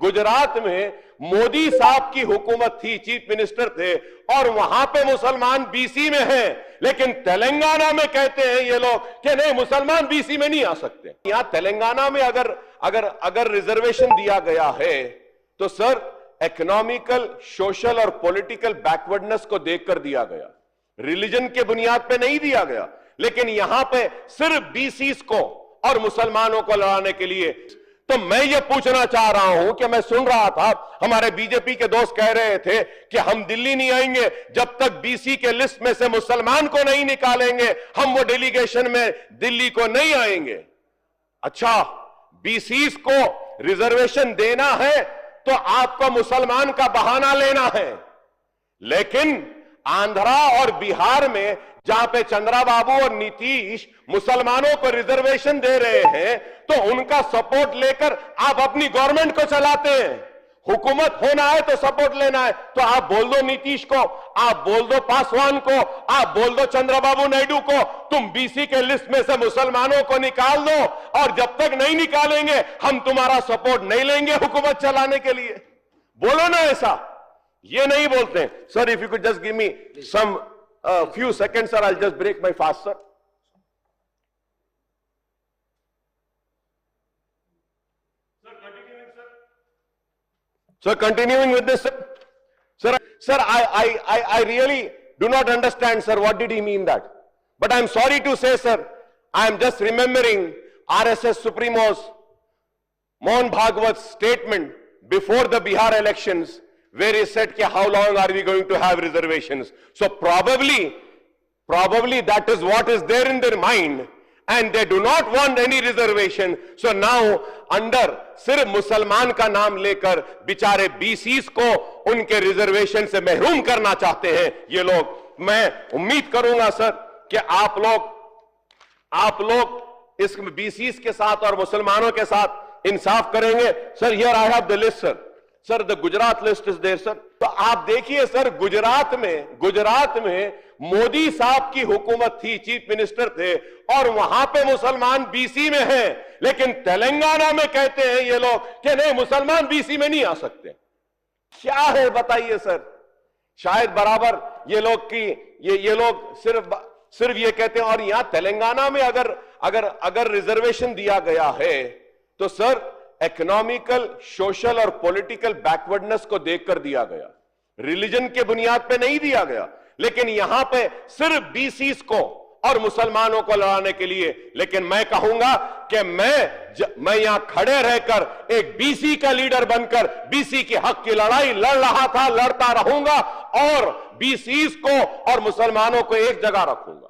गुजरात में मोदी साहब की हुकूमत थी, चीफ मिनिस्टर थे, और वहां पे मुसलमान बीसी में हैं, लेकिन तेलंगाना में कहते हैं ये लोग कि नहीं, मुसलमान बीसी में नहीं आ सकते। यहां तेलंगाना में अगर रिजर्वेशन दिया गया है तो सर इकोनॉमिकल, सोशल और पॉलिटिकल बैकवर्डनेस को देखकर दिया गया, रिलीजन के बुनियाद पे नहीं दिया गया। लेकिन यहां पे सिर्फ बीसीस को और मुसलमानों को लड़ाने के लिए। तो मैं ये पूछना चाह रहा हूं कि मैं सुन रहा था हमारे बीजेपी के दोस्त कह रहे थे कि हम दिल्ली नहीं आएंगे जब तक बीसी के लिस्ट में से मुसलमान को नहीं निकालेंगे, हम वो डेलीगेशन में दिल्ली को नहीं आएंगे। अच्छा, बीसीस को रिजर्वेशन देना है तो आपको मुसलमान का बहाना लेना है, लेकिन आंध्रा और बिहार में जहां पे चंद्राबाबू और नीतीश मुसलमानों को रिजर्वेशन दे रहे हैं तो उनका सपोर्ट लेकर आप अपनी गवर्नमेंट को चलाते हैं। हुकूमत होना है तो सपोर्ट लेना है, तो आप बोल दो नीतीश को, आप बोल दो पासवान को, आप बोल दो चंद्रबाबू नायडू को, तुम बीसी के लिस्ट में से मुसलमानों को निकाल दो, और जब तक नहीं निकालेंगे हम तुम्हारा सपोर्ट नहीं लेंगे हुकूमत चलाने के लिए। बोलो ना ऐसा, ये नहीं बोलते। Sir, if you could just give me some few seconds, sir, I'll just break my fast, sir. Sir, continuing with this, sir. Sir, I really do not understand, sir. What did he mean that? But I'm sorry to say, sir, I am just remembering RSS Supremos Mohan Bhagwat's statement before the Bihar elections, where he said, how long are we going to have reservations? So probably that is what is there in their mind, and they do not want any reservation. So now under सिर्फ मुसलमान का नाम लेकर बिचारे BCs को उनके reservation से महरूम करना चाहते हैं ये लोग। मैं उम्मीद करूंगा सर कि आप लोग इस बीसीस के साथ और मुसलमानों के साथ इंसाफ करेंगे। Sir, here I have the list, sir. Sir, the Gujarat list is there, sir. तो आप देखिए सर, गुजरात में मोदी साहब की हुकूमत थी, चीफ मिनिस्टर थे, और वहां पे मुसलमान बीसी में हैं, लेकिन तेलंगाना में कहते हैं ये लोग कि नहीं, मुसलमान बीसी में नहीं आ सकते। क्या है बताइए सर? शायद बराबर ये लोग सिर्फ ये कहते हैं। और यहां तेलंगाना में अगर रिजर्वेशन दिया गया है तो सर इकोनॉमिकल, सोशल और पॉलिटिकल बैकवर्डनेस को देखकर दिया गया, रिलीजन के बुनियाद पे नहीं दिया गया। लेकिन यहां पे सिर्फ बीसीस को और मुसलमानों को लड़ाने के लिए। लेकिन मैं कहूंगा कि मैं यहां खड़े रहकर एक बीसी का लीडर बनकर बीसी के हक की लड़ाई लड़ रहा था, लड़ता रहूंगा, और बीसीस को और मुसलमानों को एक जगह रखूंगा।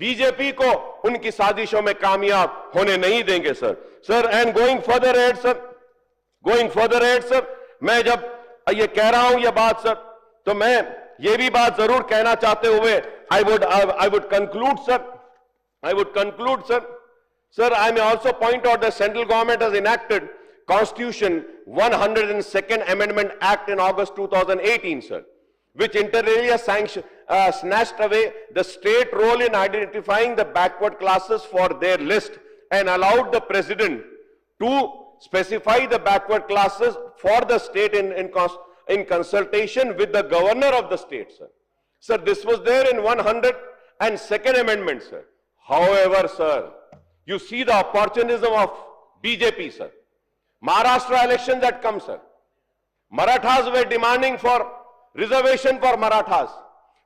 बीजेपी को उनकी साजिशों में कामयाब होने नहीं देंगे sir. Sir, and going further add sir, मैं जब ये कह रहा हूं ये बात सर, तो मैं ये भी बात जरूर कहना चाहते हुए I would conclude, sir. Sir, I may also point out the central government has enacted Constitution 102nd Amendment Act in August 2018, sir, which inter alia snatched away the state role in identifying the backward classes for their list and allowed the president to specify the backward classes for the state in consultation with the governor of the state, sir. Sir, this was there in 102nd Amendment, sir. However, sir, you see the opportunism of BJP, sir. Maharashtra elections had come, sir. Marathas were demanding for reservation for Marathas.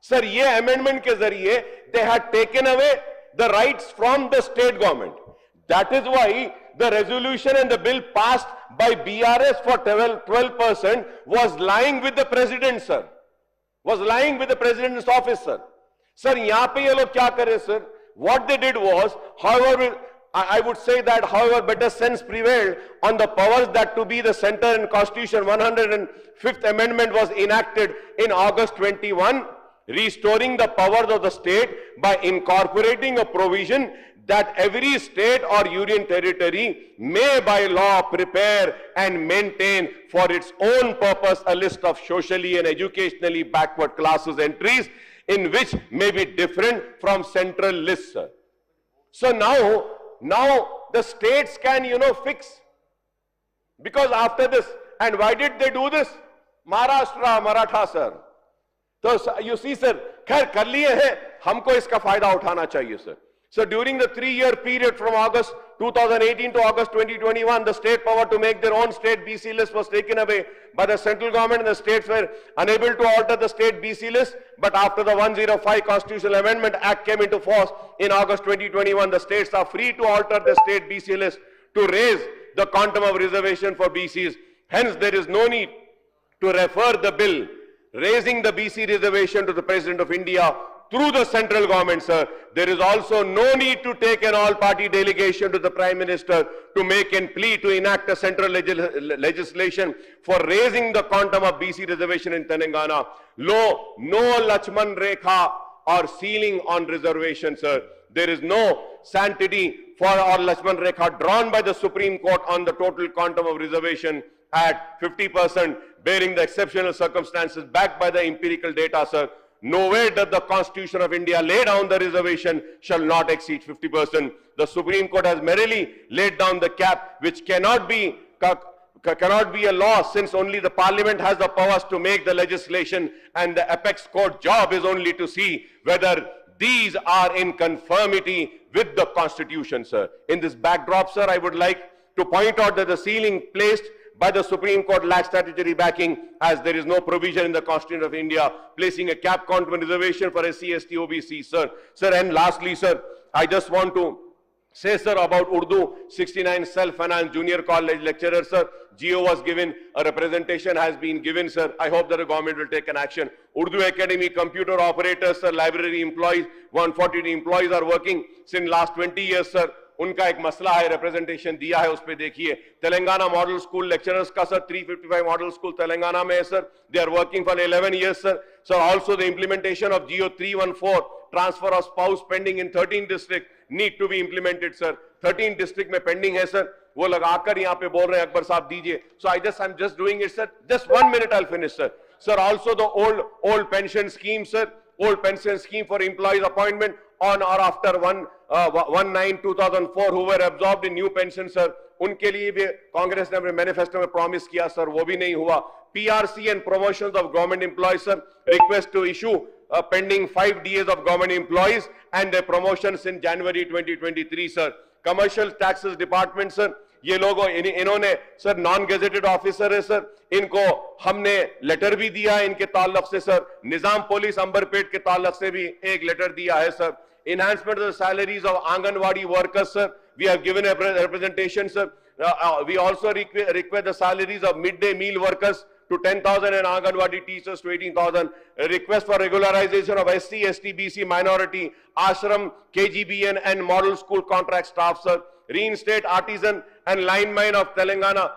Sir, ye amendment ke zariye, they had taken away the rights from the state government. That is why the resolution and the bill passed by BRS for 12% was lying with the president, sir. Was lying with the president's office, sir. Sir, yahan pe ye log kya kare, sir? What they did was, however, I would say that, however, better sense prevailed on the powers that to be the center in Constitution. 105th Amendment was enacted in August 21, restoring the powers of the state by incorporating a provision that every state or union territory may by law prepare and maintain for its own purpose a list of socially and educationally backward classes entries in which may be different from central lists, sir. So now the states can, fix. Because after this, and why did they do this? Maharashtra, Maratha, sir. So you see, sir, खैर कर लिए हैं, हमको इसका फायदा उठाना चाहिए, sir. So during the 3-year period from August 2018 to August 2021, the state power to make their own state BC list was taken away by the central government, and the states were unable to alter the state BC list. But after the 105 Constitutional Amendment Act came into force in August 2021, the states are free to alter the state BC list to raise the quantum of reservation for BCs. Hence, there is no need to refer the bill raising the BC reservation to the President of India through the central government, sir. There is also no need to take an all-party delegation to the Prime Minister to make a plea to enact a central legislation for raising the quantum of BC reservation in Telangana. No Lachman Rekha or ceiling on reservation, sir. There is no sanctity for or Lachman Rekha drawn by the Supreme Court on the total quantum of reservation at 50%, bearing the exceptional circumstances backed by the empirical data, sir. Nowhere does the Constitution of India lay down the reservation shall not exceed 50%. The Supreme Court has merely laid down the cap, which cannot be a law, since only the Parliament has the powers to make the legislation, and the apex court job is only to see whether these are in conformity with the Constitution, sir. In this backdrop, sir, I would like to point out that the ceiling placed by the Supreme Court lacks statutory backing, as there is no provision in the Constitution of India placing a cap quantum reservation for SC, ST, OBC, sir. Sir, and lastly, sir, I just want to say, sir, about Urdu 69 self-finance junior college lecturer, sir. GO was given, a representation has been given, sir. I hope that the government will take an action. Urdu Academy computer operators, sir, library employees, 140 employees are working since last 20 years, sir. उनका एक मसला है, representation दिया है, उस पे देखिए. Telangana model school lecturers का सर 355 मॉडल स्कूल तेलंगाना में है, sir. They are working for 11 years, sir. Sir, also the implementation of GO 314 transfer of spouse pending in 13 districts need to be implemented, sir. 13 district में pending है, sir. वो लगाकर यहाँ पे बोल रहे हैं अकबर साहब दीजिए. So I'm just doing it, sir. Just 1 minute, I'll finish, sir. Sir, also the old pension scheme, sir. Old pension scheme for employees appointment on or after 1/9/2004 who were absorbed in new pension, sir. उनके लिए भी कांग्रेस ने अपने manifesto में promise किया, sir, वो भी नहीं हुआ. PRC and promotions of government employees, sir. Request to issue pending 5 DAs of government employees and their promotions in January 2023, sir. Commercial taxes department, sir. ये लोगों इन्होंने सर नॉन गेजेटेड ऑफिसर है, sir. इनको हमने लेटर भी दिया इनके ताल्लुक से, सर. निजाम पुलिस अंबरपेट के ताल्लुक से भी एक लेटर दिया है, sir. Enhancement of the salaries of Anganwadi workers, sir. We have given a representation, sir. We also request the salaries of midday meal workers to 10,000 and Anganwadi teachers to 18,000. A request for regularization of SC, ST, BC minority, ashram, KGBN and model school contract staff, sir. Reinstate artisan and lineman of Telangana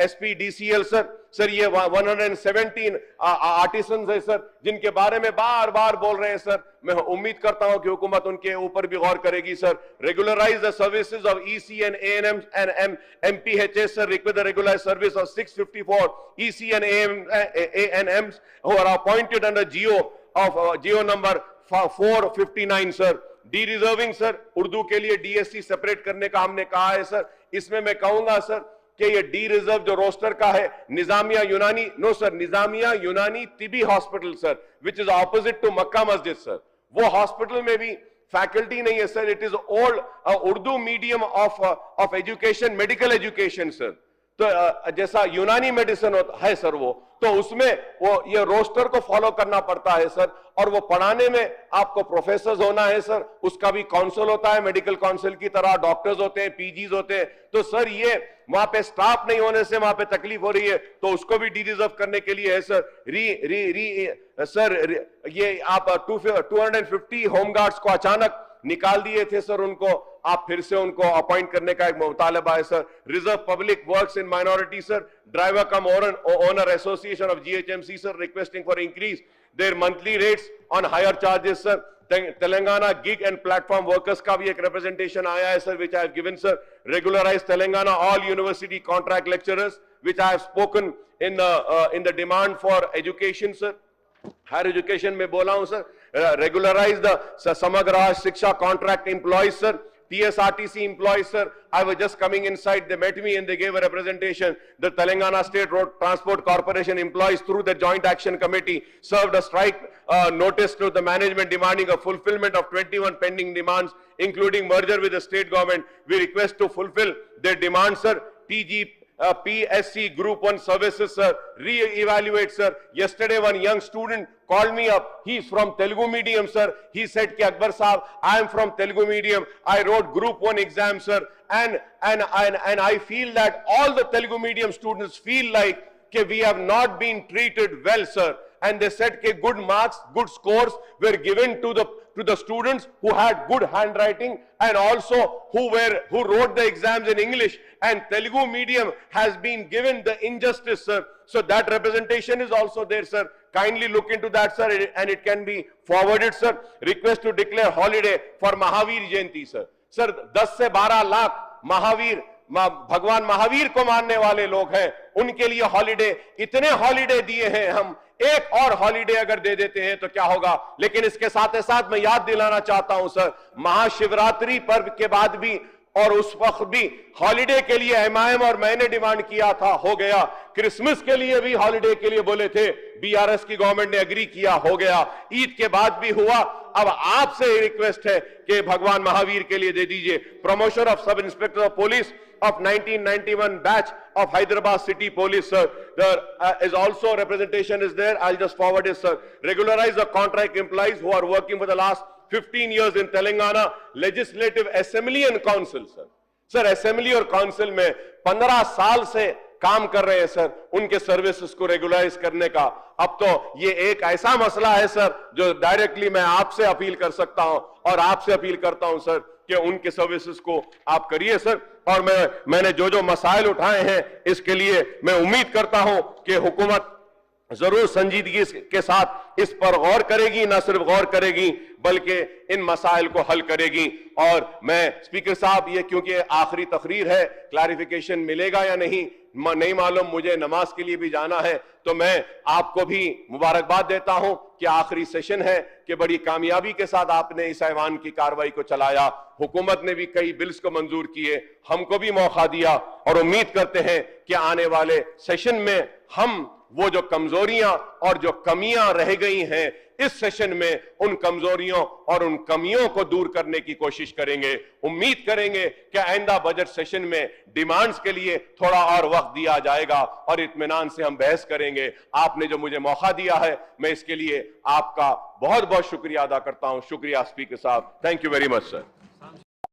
SPDCL, sir. Sir ये 117 artisans है, sir, जिनके बारे में बार बार बोल रहे हैं, sir. मैं उम्मीद करता हूं कि हुकूमत उनके ऊपर भी गौर करेगी, sir. Regularise the services of EC and ANMs and MPHS, sir. Request the regularized service of 654 EC and ANMs who are appointed under GO number 459, sir. D-reserving, sir, Urdu के लिए DSC सेपरेट करने का हमने कहा है, सर. इसमें मैं कहूंगा, सर, कि ये डी रिजर्व जो रोस्टर का है निजामिया यूनानी, no sir, Nizamia Unani Tibbi hospital, sir, which is opposite to Mecca Masjid, sir. वो हॉस्पिटल में भी फैकल्टी नहीं है, sir. It is old Urdu medium of education, medical education, sir. तो जैसा यूनानी मेडिसिन है, सर, वो तो उसमें वो ये रोस्टर को फॉलो करना पड़ता है, सर. और वो पढ़ाने में आपको प्रोफेसर होना है, सर. उसका भी काउंसिल होता है, मेडिकल काउंसिल की तरह. डॉक्टर्स होते हैं, PGs होते हैं. तो सर ये वहां पे स्टाफ नहीं होने से वहां पे तकलीफ हो रही है, तो उसको भी डी रिजर्व करने के लिए है, सर. सर ये आप 250 होमगार्ड्स को अचानक निकाल दिए थे, सर. उनको आप फिर से उनको अपॉइंट करने का एक मुतालबा है, sir. Reserve public works in minority, sir. Driver cum owner association of GHMC, sir, requesting for increase their monthly rates on hire charges, sir. Telangana gig and platform workers का भी एक रिप्रेजेंटेशन आया है, sir, which I have given, sir. Regularise Telangana all university contract lecturers, which I have spoken in the demand for education, sir. Higher education में बोला हूं, sir. Regularise the समग्र शिक्षा contract employees, sir. TSRTC employees, sir, I was just coming inside, they met me and they gave a representation. The Telangana State Road Transport Corporation employees through the Joint Action Committee served a strike notice to the management demanding a fulfillment of 21 pending demands, including merger with the state government. We request to fulfill their demands, sir. PSC Group 1 services, sir, re-evaluate, sir. Yesterday one young student called me up. He's from Telugu medium, sir. He said, Ki Akbar Saab, I am from Telugu medium. I wrote Group 1 exam, sir. And I feel that all the Telugu medium students feel like we have not been treated well, sir. And they said that good marks, good scores were given to the students who had good handwriting and also who wrote the exams in English, and Telugu medium has been given the injustice, sir. So that representation is also there, sir. Kindly look into that, sir, and it can be forwarded, sir. Request to declare holiday for Mahavir Jayanti, sir. Sir, 10 से 12 लाख महावीर भगवान महावीर को मानने वाले लोग हैं, उनके लिए holiday, इतने हॉलिडे दिए हैं हम, एक और हॉलिडे अगर दे देते हैं तो क्या होगा। लेकिन इसके साथ साथ मैं याद दिलाना चाहता हूं सर, महाशिवरात्रि पर्व के बाद भी और उस वक्त भी हॉलिडे के लिए एमआईएम और मैंने डिमांड किया था, हो गया। क्रिसमस के लिए भी हॉलिडे के लिए बोले थे, बीआरएस की गवर्नमेंट ने एग्री किया, हो गया। ईद के बाद भी हुआ। अब आपसे रिक्वेस्ट है कि भगवान महावीर के लिए दे दीजिए। Promotion of sub inspector of police of 1991 batch of Hyderabad City Police, sir. There is also representation is there. I'll just forward it, sir. Regularize the contract employees who are working for the last 15 years in Telangana Legislative Assembly and Council, sir. Sir, Assembly और Council में 15 साल से काम कर रहे हैं sir, उनके services को रेगुलराइज करने का। अब तो ये एक ऐसा मसला है सर जो डायरेक्टली मैं आपसे अपील कर सकता हूं और आपसे अपील करता हूं सर कि उनके सर्विसेज को आप करिए सर। और मैंने जो मसाइल उठाए हैं इसके लिए मैं उम्मीद करता हूं कि हुकूमत जरूर संजीदगी के साथ इस पर गौर करेगी, न सिर्फ गौर करेगी बल्कि इन मसाइल को हल करेगी। और मैं स्पीकर साहब, ये क्योंकि आखिरी तकरीर है, क्लैरिफिकेशन मिलेगा या नहीं मालूम, मुझे नमाज के लिए भी जाना है, तो मैं आपको भी मुबारकबाद देता हूं कि आखिरी सेशन है कि बड़ी कामयाबी के साथ आपने इस ऐवान की कार्रवाई को चलाया। हुकूमत ने भी कई बिल्स को मंजूर किए, हमको भी मौका दिया और उम्मीद करते हैं कि आने वाले सेशन में हम वो जो कमजोरियां और जो कमियां रह गई हैं इस सेशन में, उन कमजोरियों और उन कमियों को दूर करने की कोशिश करेंगे। उम्मीद करेंगे कि आइंदा बजट सेशन में डिमांड्स के लिए थोड़ा और वक्त दिया जाएगा और इत्मीनान से हम बहस करेंगे। आपने जो मुझे मौका दिया है, मैं इसके लिए आपका बहुत बहुत शुक्रिया अदा करता हूं। शुक्रिया स्पीकर साहब, thank you very much sir.